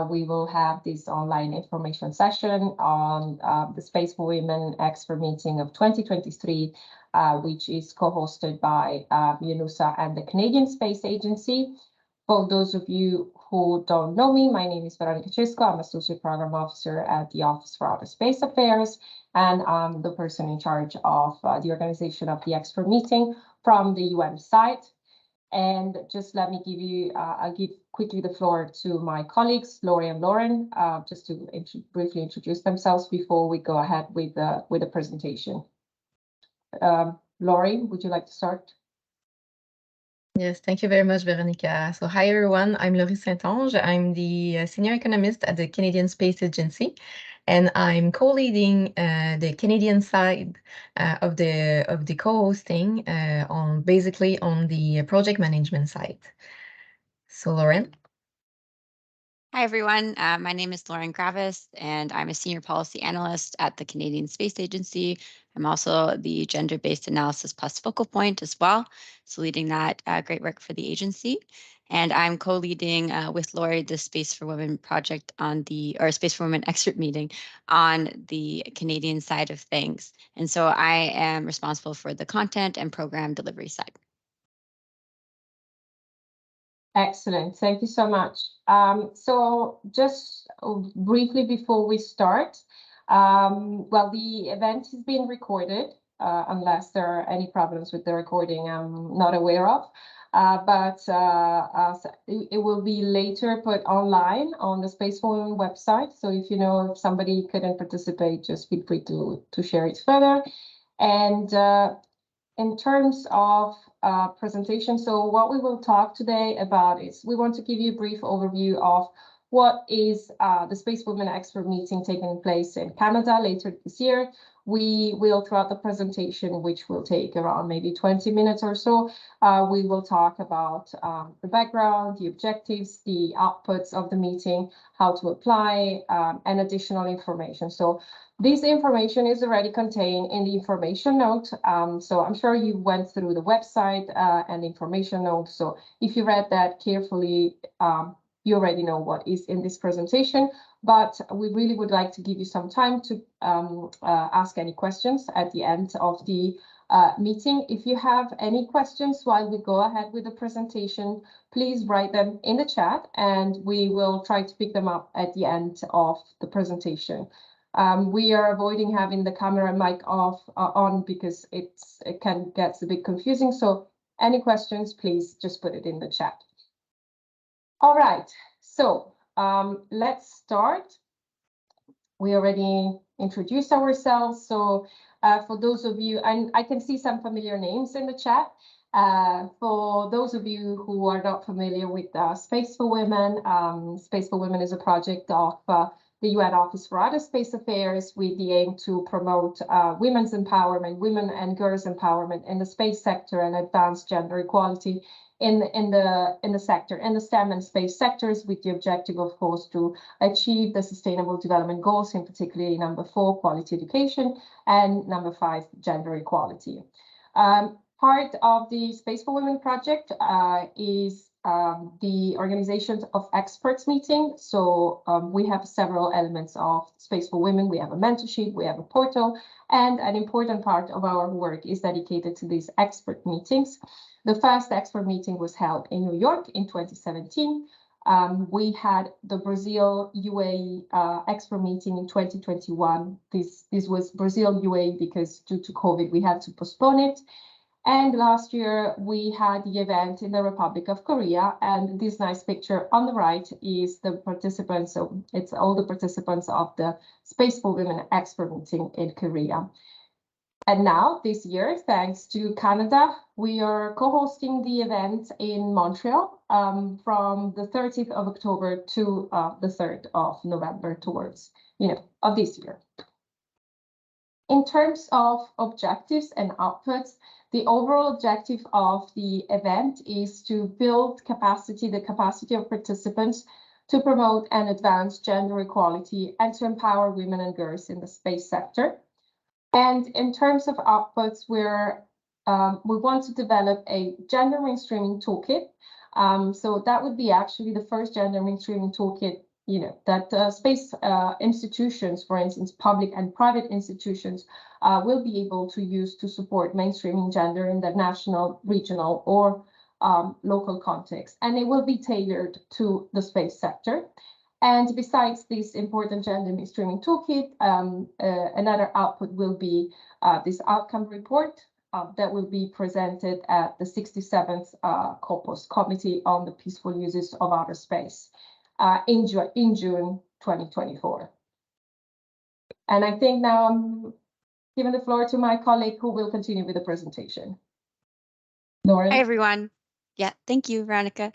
we will have this online information session on the Space4Women Expert Meeting of 2023, which is co-hosted by UNOOSA and the Canadian Space Agency. For those of you who don't know me, my name is Veronica Chisco. I'm Associate Program Officer at the Office for Outer Space Affairs, and I'm the person in charge of the organization of the expert meeting from the UN side. And just let me give you, I'll give quickly the floor to my colleagues, Lori and Lauren, just to briefly introduce themselves before we go ahead with the presentation. Lori, would you like to start? Yes, thank you very much, Veronica. So hi, everyone. I'm Laurie Saint-Ange. I'm the senior economist at the Canadian Space Agency, and I'm co-leading the Canadian side of the co-hosting on the project management side. So Lauren. Hi, everyone. My name is Lauren Gravis, and I'm a senior policy analyst at the Canadian Space Agency. I'm also the gender-based analysis plus focal point as well, so leading that great work for the agency. And I'm co-leading with Lori the Space4Women project Space4Women Expert Meeting on the Canadian side of things. And so I am responsible for the content and program delivery side. Excellent. Thank you so much. So just briefly before we start, well, the event is being recorded, unless there are any problems with the recording I'm not aware of. But it will be later put online on the Space4Women website. So if you know if somebody couldn't participate, just feel free to share it further. And in terms of presentation, so what we will talk today about is we want to give you a brief overview of what is the Space4Women Expert Meeting taking place in Canada later this year. We will, throughout the presentation, which will take around maybe 20 minutes or so, we will talk about the background, the objectives, the outputs of the meeting, how to apply, and additional information. So this information is already contained in the information note. So I'm sure you went through the website and information note. So if you read that carefully, you already know what is in this presentation, but we really would like to give you some time to ask any questions at the end of the meeting. If you have any questions while we go ahead with the presentation, please write them in the chat and we will try to pick them up at the end of the presentation. We are avoiding having the camera and mic on because it can get a bit confusing. So any questions, please just put it in the chat. All right, so let's start. We already introduced ourselves. So for those of you, and I can see some familiar names in the chat. For those of you who are not familiar with Space4Women, Space4Women is a project of the UN Office for Outer Space Affairs with the aim to promote women's empowerment, women and girls' empowerment in the space sector and advance gender equality in the sector, in the STEM and space sectors, with the objective, of course, to achieve the Sustainable Development Goals, in particularly number 4, quality education, and number 5, gender equality. Part of the Space4Women project is the organization of experts meeting. So we have several elements of Space4Women. We have a mentorship, we have a portal, and an important part of our work is dedicated to these expert meetings. The first expert meeting was held in New York in 2017. We had the Brazil UAE expert meeting in 2021. This was Brazil UAE because due to COVID, we had to postpone it. And last year, we had the event in the Republic of Korea. And this nice picture on the right is the participants. So it's all the participants of the Space4Women Expert Meeting in Korea. And now, this year, thanks to Canada, we are co-hosting the event in Montreal from the 30th of October to the 3rd of November towards, of this year. In terms of objectives and outputs, the overall objective of the event is to build capacity, the capacity of participants to promote and advance gender equality and to empower women and girls in the space sector. And in terms of outputs, we want to develop a gender mainstreaming toolkit. So that would be actually the first gender mainstreaming toolkit that space institutions, for instance, public and private institutions, will be able to use to support mainstreaming gender in the national, regional, or local context. And it will be tailored to the space sector. And besides this important gender mainstreaming toolkit, another output will be this outcome report that will be presented at the 67th COPOS Committee on the Peaceful Uses of Outer Space in June 2024. And I think now I'm giving the floor to my colleague who will continue with the presentation. Lauren. Hi, everyone. Yeah, thank you, Veronica.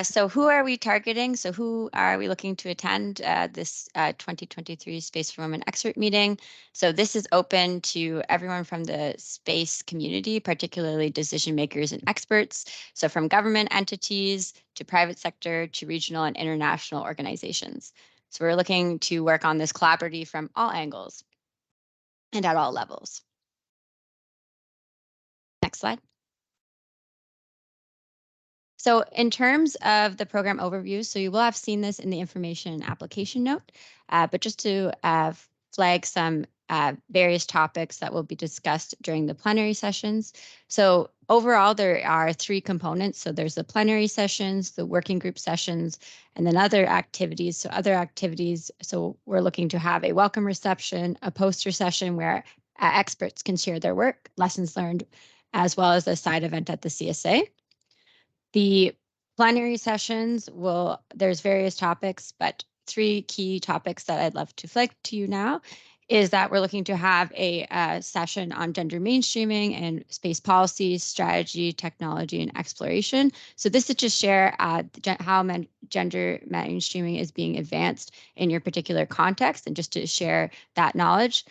So who are we targeting? So who are we looking to attend this 2023 Space4Women Expert Meeting? So this is open to everyone from the space community, particularly decision makers and experts. So from government entities to private sector to regional and international organizations. So we're looking to work on this collaboratively from all angles and at all levels. Next slide. So in terms of the program overview, so you will have seen this in the information and application note, but just to flag some various topics that will be discussed during the plenary sessions. So overall, there are 3 components. So there's the plenary sessions, the working group sessions, and then other activities. So other activities, so we're looking to have a welcome reception, a poster session where experts can share their work, lessons learned, as well as a side event at the CSA. The plenary sessions there's various topics, but 3 key topics that I'd love to flag to you now is that we're looking to have a session on gender mainstreaming and space policy, strategy, technology, and exploration. So this is to share how gender mainstreaming is being advanced in your particular context and just to share that knowledge.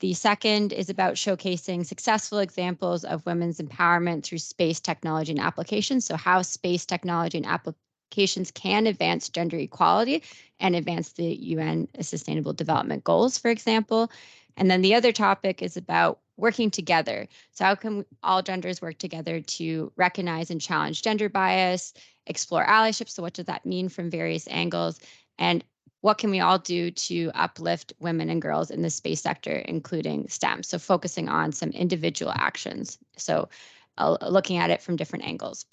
The second is about showcasing successful examples of women's empowerment through space technology and applications. So how space technology and applications can advance gender equality and advance the UN Sustainable Development Goals, for example. And then the other topic is about working together. So how can all genders work together to recognize and challenge gender bias, explore allyship? So what does that mean from various angles? And what can we all do to uplift women and girls in the space sector, including STEM? So focusing on some individual actions. So looking at it from different angles.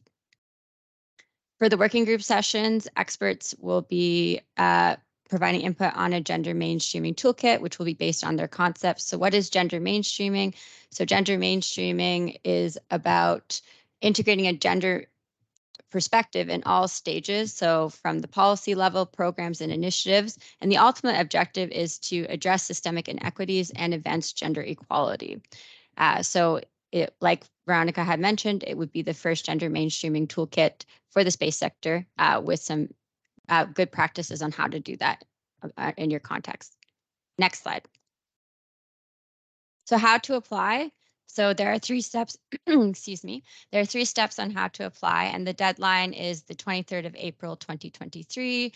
For the working group sessions, experts will be providing input on a gender mainstreaming toolkit, which will be based on their concepts. So what is gender mainstreaming? So gender mainstreaming is about integrating a gender perspective in all stages. So from the policy level, programs and initiatives, and the ultimate objective is to address systemic inequities and advance gender equality. Like Veronica had mentioned, it would be the first gender mainstreaming toolkit for the space sector with some good practices on how to do that in your context. Next slide. So how to apply? So there are 3 steps, excuse me. There are 3 steps on how to apply, and the deadline is the 23rd of April, 2023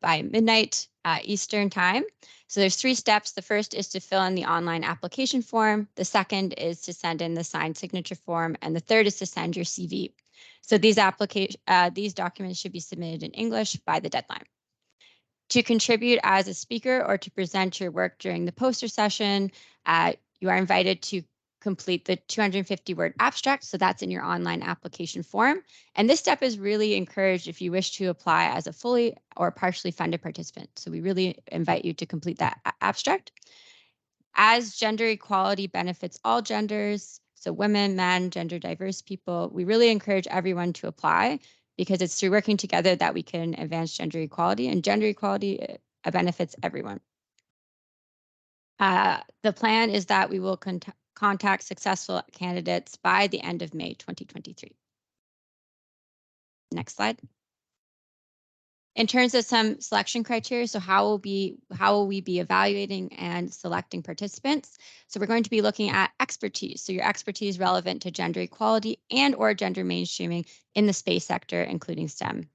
by midnight Eastern time. So there's 3 steps. The first is to fill in the online application form. The second is to send in the signed signature form, and the third is to send your CV. So these documents should be submitted in English by the deadline. To contribute as a speaker or to present your work during the poster session, you are invited to complete the 250-word abstract. So that's in your online application form. And this step is really encouraged if you wish to apply as a fully or partially funded participant. So we really invite you to complete that abstract. As gender equality benefits all genders, so women, men, gender diverse people, we really encourage everyone to apply because it's through working together that we can advance gender equality, and gender equality benefits everyone. The plan is that we will contact successful candidates by the end of May 2023. Next slide. In terms of some selection criteria, so how will we be evaluating and selecting participants? So we're going to be looking at expertise. So your expertise relevant to gender equality and or gender mainstreaming in the space sector, including STEM.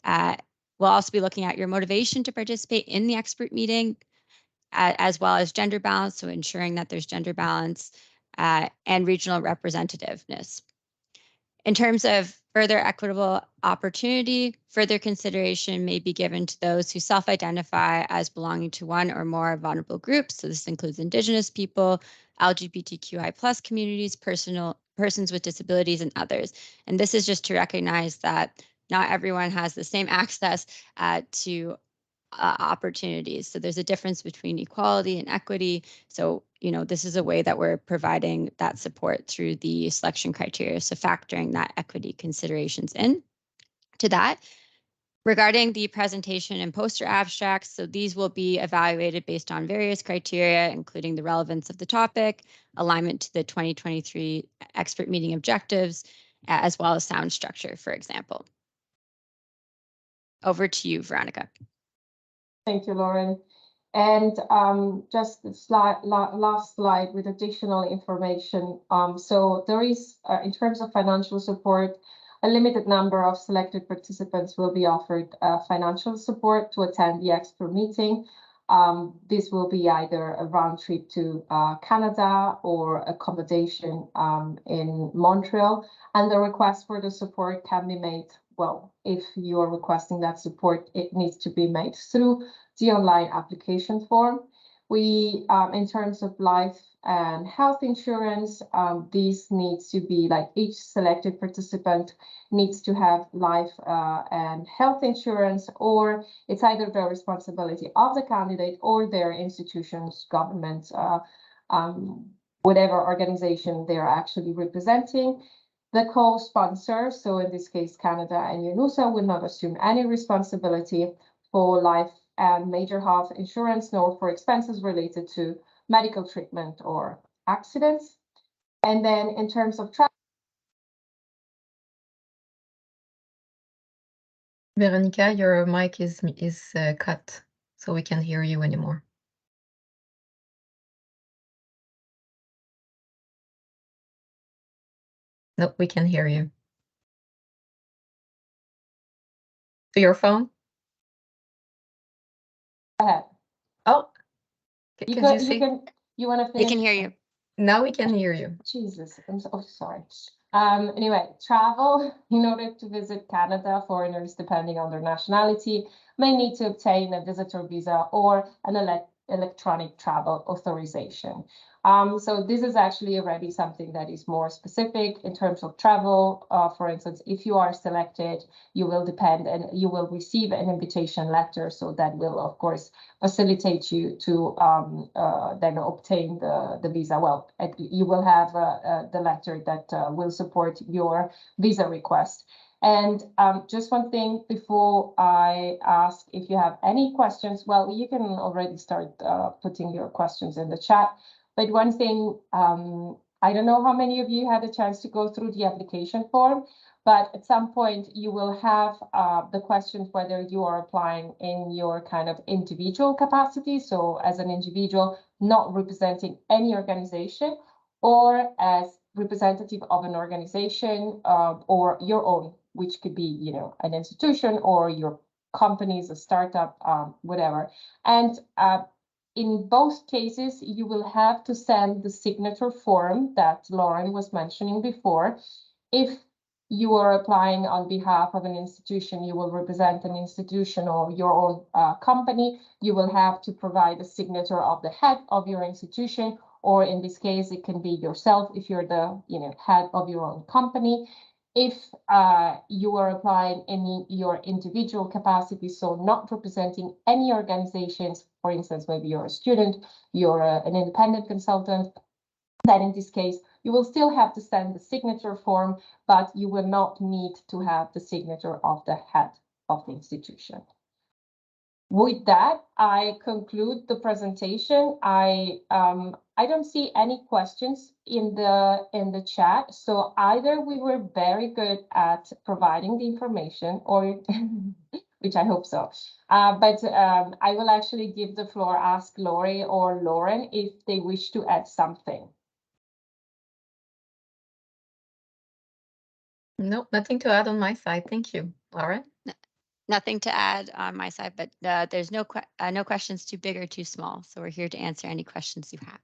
We'll also be looking at your motivation to participate in the expert meeting, as well as gender balance, so ensuring that there's gender balance and regional representativeness. In terms of further equitable opportunity, further consideration may be given to those who self-identify as belonging to one or more vulnerable groups. So this includes Indigenous people, LGBTQI+ communities, persons with disabilities, and others. And this is just to recognize that not everyone has the same access to opportunities. So there's a difference between equality and equity. So, this is a way that we're providing that support through the selection criteria. So factoring that equity considerations in to that. Regarding the presentation and poster abstracts, so these will be evaluated based on various criteria, including the relevance of the topic, alignment to the 2023 expert meeting objectives, as well as sound structure, for example. Over to you, Veronica. Thank you, Lauren. And just the last slide with additional information. So there is, in terms of financial support, a limited number of selected participants will be offered financial support to attend the expert meeting. This will be either a round trip to Canada or accommodation in Montreal. And the request for the support can be made, well, if you are requesting that support, it needs to be made through the online application form. We, in terms of life and health insurance, these needs to be like each selected participant needs to have life and health insurance, or it's either the responsibility of the candidate or their institutions, government, whatever organization they're actually representing. The co-sponsor, so in this case, Canada and UNOOSA, will not assume any responsibility for life and major health insurance, nor for expenses related to medical treatment or accidents. And then in terms of travel. Veronica, your mic is cut, so we can't hear you anymore. Nope, we can hear you. To your phone? Go ahead. Oh, You want to finish? We can hear you. Now we can hear you. Jesus, I'm so sorry. Anyway, travel in order to visit Canada, foreigners, depending on their nationality, may need to obtain a visitor visa or an electronic travel authorization. So this is actually already something that is more specific in terms of travel. For instance, if you are selected, you will depend and you will receive an invitation letter. So that will, of course, facilitate you to then obtain the visa. Well, you will have the letter that will support your visa request. And just one thing before I ask if you have any questions. Well, you can already start putting your questions in the chat. But one thing, I don't know how many of you had a chance to go through the application form, but at some point you will have the questions whether you are applying in your kind of individual capacity, so as an individual not representing any organization, or as representative of an organization or your own, which could be, an institution or your companies, a startup, whatever. And in both cases, you will have to send the signature form that Lauren was mentioning before. If you are applying on behalf of an institution, you will represent an institution or your own company, you will have to provide a signature of the head of your institution, or in this case, it can be yourself if you're the head of your own company. If you are applying in your individual capacity, so not representing any organizations, for instance, maybe you're a student, you're an independent consultant, then in this case, you will still have to send the signature form, but you will not need to have the signature of the head of the institution. With that, I conclude the presentation. I don't see any questions in the chat. So either we were very good at providing the information, or which I hope so. But I will actually give the floor, ask Lori or Lauren if they wish to add something. Nope, nothing to add on my side. Thank you, Lauren. Nothing to add on my side, but there's no questions too big or too small. So we're here to answer any questions you have.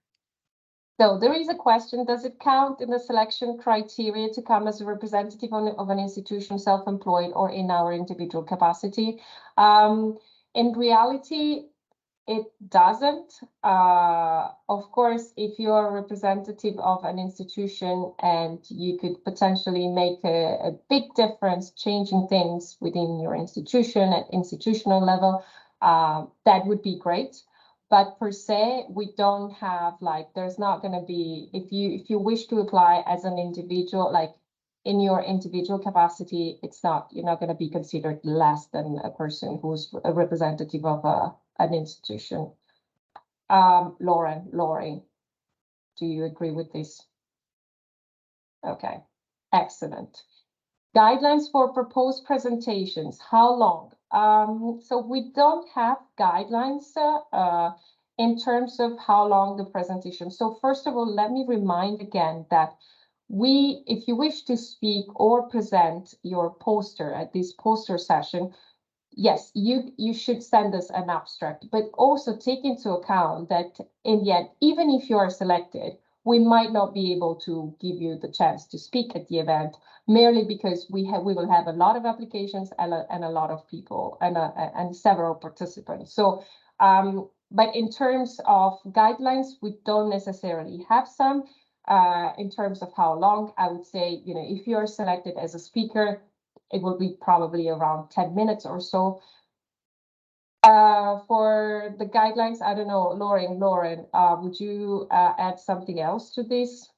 So there is a question, does it count in the selection criteria to come as a representative of an institution, self-employed or in our individual capacity? In reality, it doesn't. Of course, if you're a representative of an institution and you could potentially make a big difference changing things within your institution at institutional level, that would be great. But per se, we don't have like, there's not going to be, if you wish to apply as an individual, like in your individual capacity, you're not going to be considered less than a person who's a representative of an institution. Laurie, do you agree with this? Okay, excellent. Guidelines for proposed presentations, how long? So we don't have guidelines in terms of how long the presentation. So first of all, let me remind again that if you wish to speak or present your poster at this poster session, yes, you should send us an abstract, but also take into account that in the end, even if you are selected, we might not be able to give you the chance to speak at the event, merely because we will have a lot of applications and a lot of people and several participants. So, but in terms of guidelines, we don't necessarily have some. In terms of how long, I would say, if you are selected as a speaker, it will be probably around 10 minutes or so. For the guidelines, I don't know, Lauren, would you add something else to this?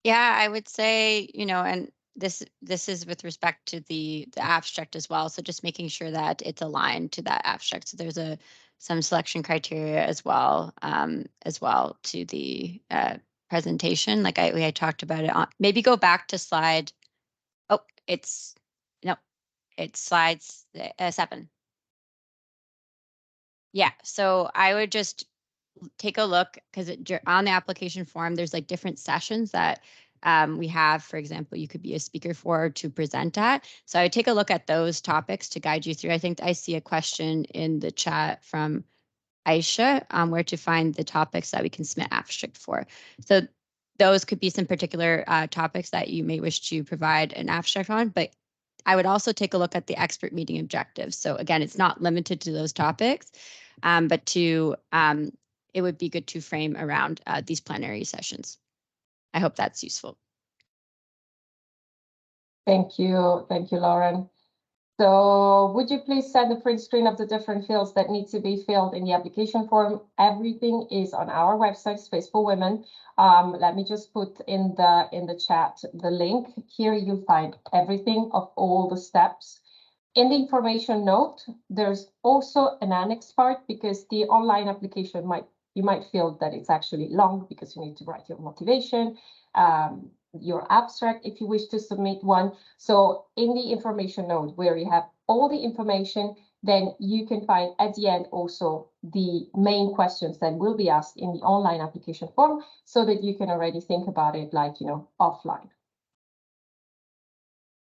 Yeah, I would say, and this is with respect to the abstract as well. So just making sure that it's aligned to that abstract. So there's some selection criteria as well to the presentation. Like I talked about it on, maybe go back to slide. Oh, it's slides 7. Yeah, so I would just take a look because on the application form, there's like different sessions that we have. For example, you could be a speaker for to present at. So I would take a look at those topics to guide you through. I think I see a question in the chat from Aisha, where to find the topics that we can submit abstract for. So those could be some particular topics that you may wish to provide an abstract on, but I would also take a look at the expert meeting objectives. So again, it's not limited to those topics, but it would be good to frame around these plenary sessions. I hope that's useful. Thank you, Lauren. So would you please send a print screen of the different fields that need to be filled in the application form? Everything is on our website, Space4Women. Let me just put in the chat the link. Here you find everything of all the steps. In the information note, there's also an annex part because the online application you might feel that it's actually long because you need to write your motivation, your abstract if you wish to submit one. So in the information note where you have all the information, then you can find at the end also the main questions that will be asked in the online application form so that you can already think about it like, offline.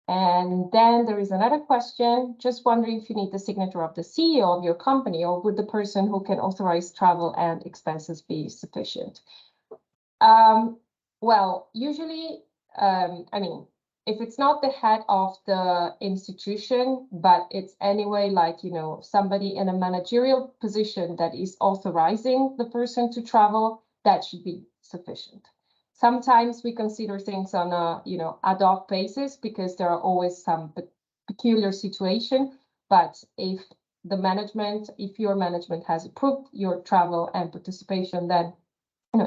And then there is another question, just wondering if you need the signature of the CEO of your company or would the person who can authorize travel and expenses be sufficient? Well, usually, I mean, if it's not the head of the institution, but it's anyway like, somebody in a managerial position that is authorizing the person to travel, that should be sufficient. Sometimes we consider things on a, ad hoc basis because there are always some peculiar situation. But if your management has approved your travel and participation, then,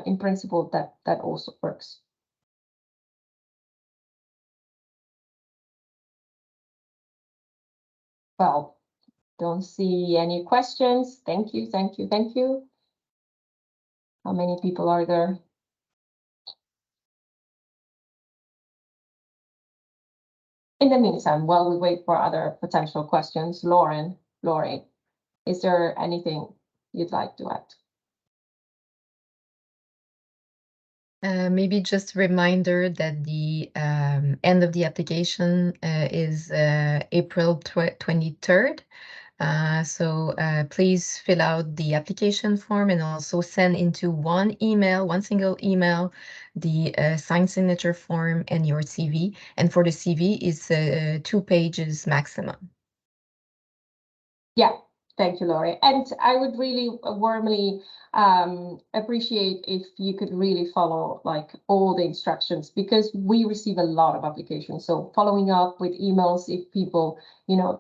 in principle, that also works. Well, don't see any questions. Thank you. How many people are there? In the meantime, while we wait for other potential questions, Laurie, is there anything you'd like to add? Maybe just a reminder that the end of the application is April 23rd. So please fill out the application form and also send into one single email, the signed signature form and your CV. And for the CV, it's 2 pages maximum. Yeah, thank you, Laurie. And I would really warmly appreciate if you could really follow like all the instructions, because we receive a lot of applications. So following up with emails, if people,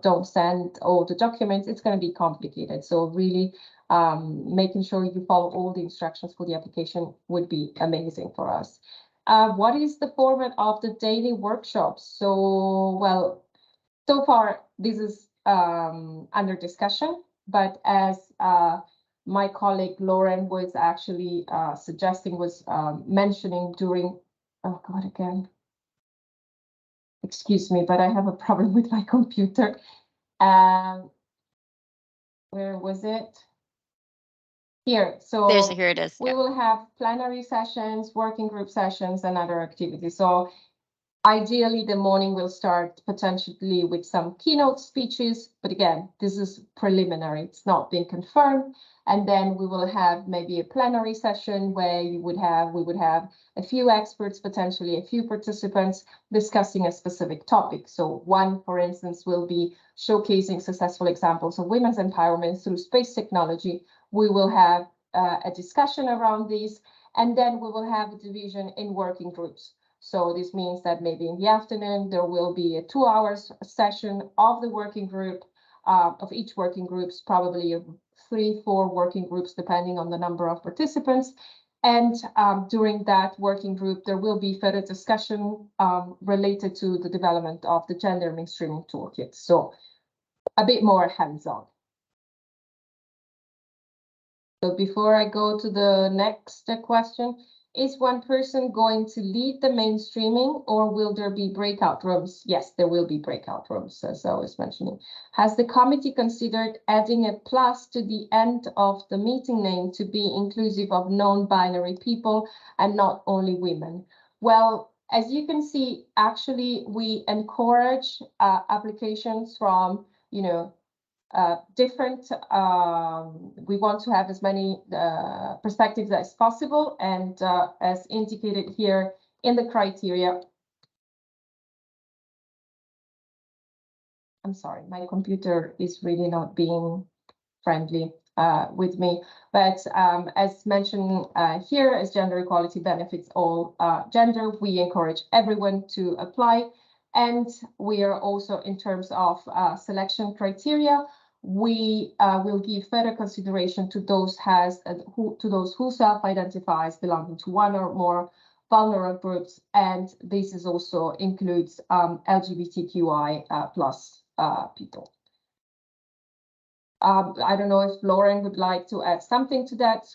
don't send all the documents, it's going to be complicated. So really making sure you follow all the instructions for the application would be amazing for us. What is the format of the daily workshops? So, well, so far this is under discussion, but as my colleague Lauren was actually mentioning during, oh God, again, excuse me, but I have a problem with my computer. Where was it? Here. So here it is. We will have plenary sessions, working group sessions, and other activities. So ideally, the morning will start potentially with some keynote speeches, but again, this is preliminary. It's not been confirmed. And then we will have maybe a plenary session where we would have a few experts, potentially a few participants discussing a specific topic. So one, for instance, will be showcasing successful examples of women's empowerment through space technology. We will have a discussion around these, and then we will have a division in working groups. So this means that maybe in the afternoon, there will be a 2 hours session of the working group, of each working groups, probably 3-4 working groups, depending on the number of participants. And during that working group, there will be further discussion related to the development of the gender mainstreaming toolkit. So a bit more hands-on. So before I go to the next question, is one person going to lead the mainstreaming, or will there be breakout rooms? Yes, there will be breakout rooms, as I was mentioning. Has the committee considered adding a plus to the end of the meeting name to be inclusive of non-binary people and not only women? Well, as you can see, actually, we encourage applications from, different, we want to have as many perspectives as possible, and as indicated here in the criteria. I'm sorry, my computer is really not being friendly with me, but as mentioned here, as gender equality benefits all gender, we encourage everyone to apply. And we are also, in terms of selection criteria, we will give further consideration to those who self-identify as belonging to one or more vulnerable groups, and this is also includes LGBTQI plus people. I don't know if Lauren would like to add something to that.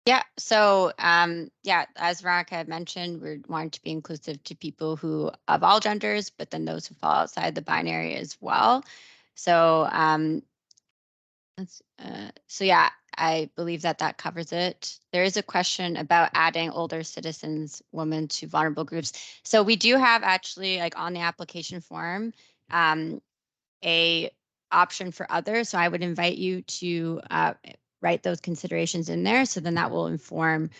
Yeah, so yeah, as Veronica had mentioned, we're wanting to be inclusive to people who of all genders, but then those who fall outside the binary as well. So so yeah, I believe that covers it. There is a question about adding older citizens, women to vulnerable groups. So we do have actually, like, on the application form, a option for others. So I would invite you to write those considerations in there. So then that will inform,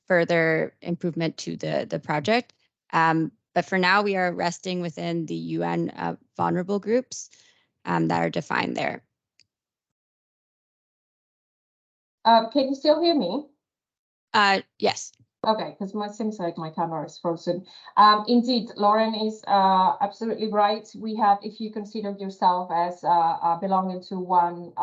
further improvement to the project. But for now, we are resting within the UN vulnerable groups that are defined there. Can you still hear me? Yes. Okay, because it seems like my camera is frozen. Indeed, Lauren is absolutely right. We have, if you consider yourself as belonging to one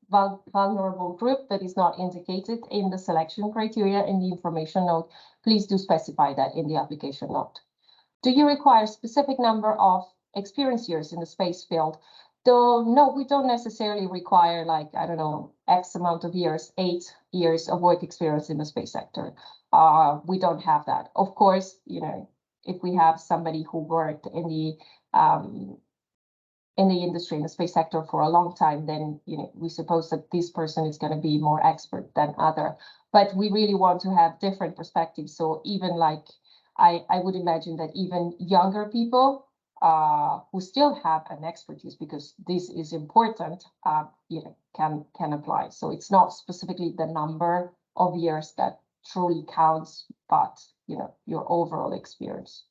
vulnerable group that is not indicated in the selection criteria in the information note, please do specify that in the application note. Do you require a specific number of experience years in the space field? Though, no, we don't necessarily require, like, I don't know, X amount of years, 8 years of work experience in the space sector. We don't have that. Of course, if we have somebody who worked in the industry, in the space sector for a long time, then, we suppose that this person is going to be more expert than other. But we really want to have different perspectives. So even like, I would imagine that even younger people who still have an expertise, because this is important, can apply. So it's not specifically the number of years that truly counts, but your overall experience.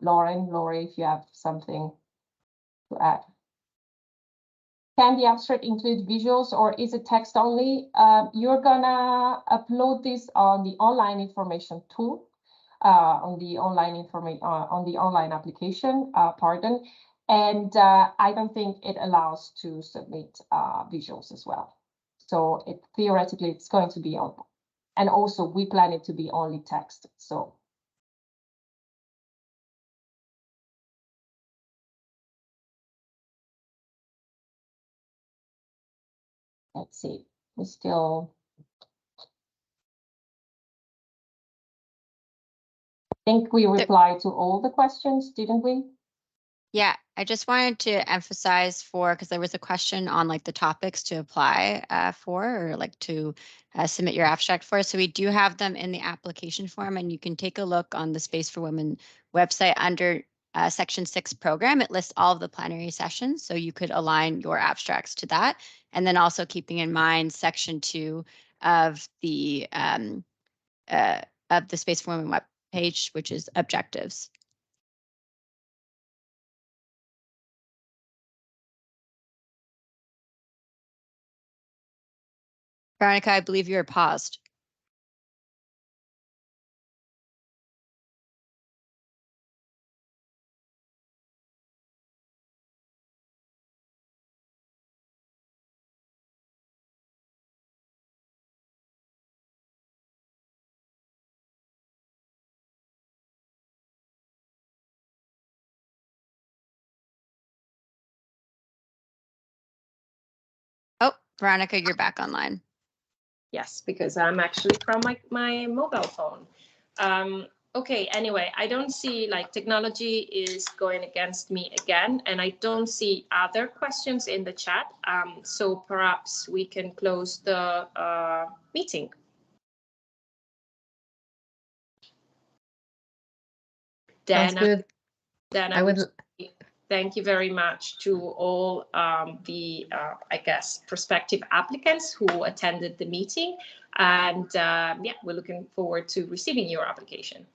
Lauren, Lori, if you have something to add. Can the abstract include visuals, or is it text only? You're gonna upload this on the online information tool, on the online application, and I don't think it allows to submit visuals as well. So theoretically it's going to be on, and also we plan it to be only text. So let's see, we still think we replied to all the questions, didn't we? Yeah, I just wanted to emphasize because there was a question on like the topics to apply for, or like to submit your abstract for. So we do have them in the application form, and you can take a look on the Space4Women website under Section 6 program. It lists all of the plenary sessions, so you could align your abstracts to that. And then also keeping in mind Section 2 of the Space4Women web page, which is objectives. Veronica, I believe you're paused. Oh, Veronica, you're back online. Yes, because I'm actually from my mobile phone. Okay, anyway, I don't see, like, technology is going against me again, and I don't see other questions in the chat. So perhaps we can close the meeting. Sounds good. Then I would thank you very much to all the, I guess, prospective applicants who attended the meeting. And yeah, we're looking forward to receiving your application.